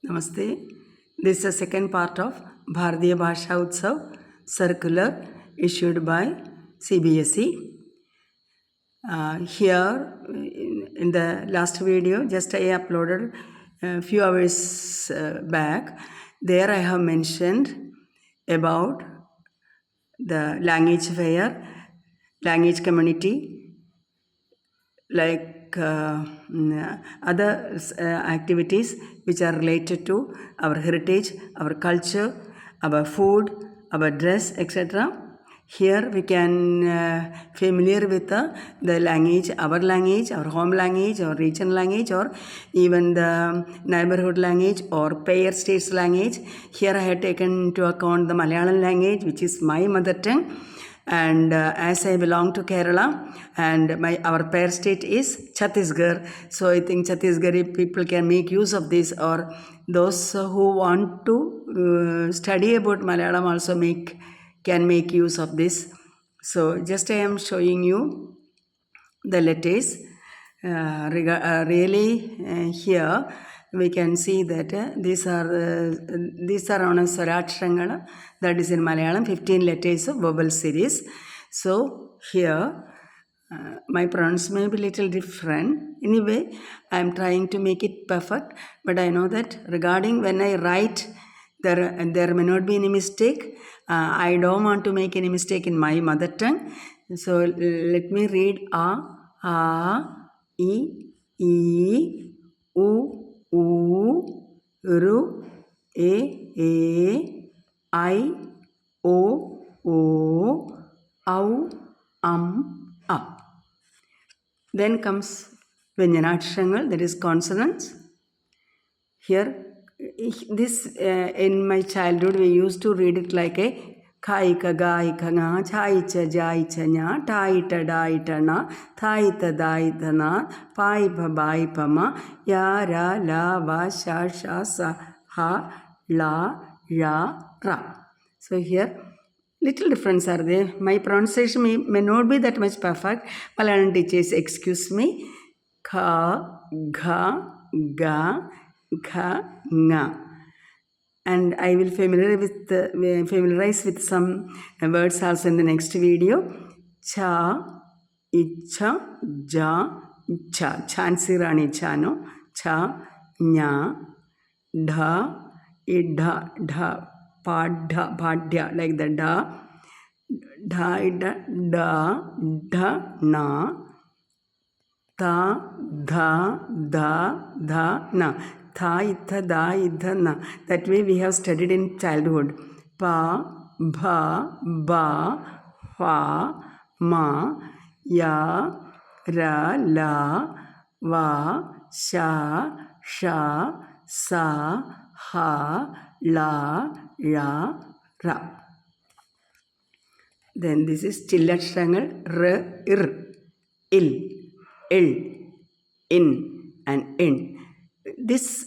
Namaste. This is the second part of Bharatiya Bhasha Utsav circular issued by CBSE. Here in the last video, just I uploaded a few hours back. There I have mentioned about the language fair, language community, like other activities which are related to our heritage, our culture, our food, our dress, etc. Here we can familiar with the language, our home language, or region language, or even the neighborhood language or pair states language. Here I have taken into account the Malayalam language, which is my mother tongue. And as I belong to Kerala and our pair state is Chhattisgarh, so I think Chhattisgarhi people can make use of this, or those who want to study about Malayalam also can make use of this. So just I am showing you the letters. Here we can see that these are on a Swaraksharanga, that is in Malayalam, 15 letters of vowel series. So here my pronouns may be little different. Anyway, I am trying to make it perfect, but I know that regarding when I write, there may not be any mistake. I don't want to make any mistake in my mother tongue. So let me read a, I, U, Ru, E, I, O, Au, A. Then comes Vyanjanaksharangal, that is consonants. Here, this in my childhood we used to read it like a Kaika, Gaika, Na, Chaicha, Jaicha, Nya, Taita, Daita, Na, Taita, Daita, Na, Paipa, Baipa, Ma, Ya, Ra, La, Va, Sha, Sha, Sa, Ha, La, Ya, Ra. So here, little difference are there. My pronunciation may not be that much perfect. Malayalam teachers, excuse me. Kha, Gha, Ga, Kha, Nga. And I will familiarize with some words also in the next video. Cha, Icha, Ja, Cha. Chansi Rani Chano. Cha, Nya, Dha, Idha, Dha, Padha, Padya, like the Da. Dha, Idha, Da, Dha, Na. Ta, Dha, Da, Dha, Na. Tha, Itha, Da, Itha, Na. That way we have studied in childhood. Pa, Bha, Ba, Fa, Ma, Ya, Ra, La, Va, Sha, Sha, Sa, Ha, La, Ya, Ra. Then this is Chillaksharangal, R, Ir, Il, in, and in. This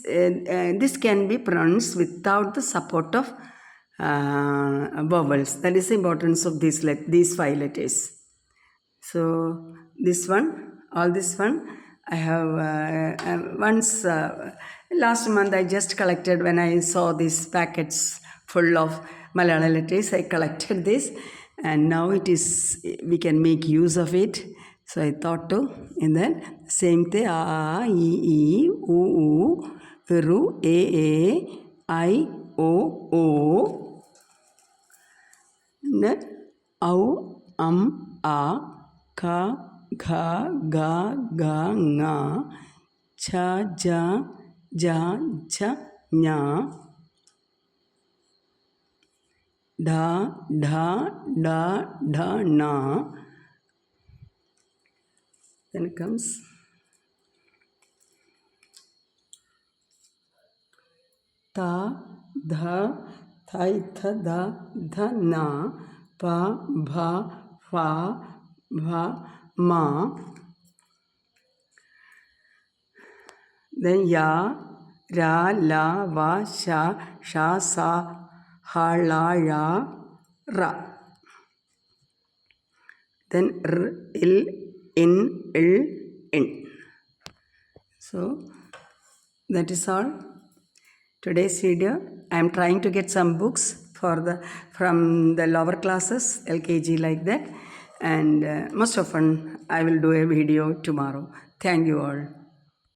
can be pronounced without the support of vowels. That is the importance of these 5 letters. So this one, all this one, I have once last month I just collected, when I saw these packets full of Malayalam letters, I collected this, and now we can make use of it. So I thought to, and then same thing, A, I, U, Ru, E, I, O, then Au, A, Ka, Gha, Ga, Nga, Cha, Ja, Ja, Cha, Nya, Da, Da, Na. Then comes Ta, Dha, Thai, Tha, Da, Dha, Na, Pa, Bha, Fa, Bha, Ma. Then Ya, Ra, La, Va, Sha, Sha, Sa, Ha, La, Ya, Ra. Then R, Il, In. So that is all. today's video. I am trying to get some books from the lower classes, LKG like that. And most often I will do a video tomorrow. Thank you all.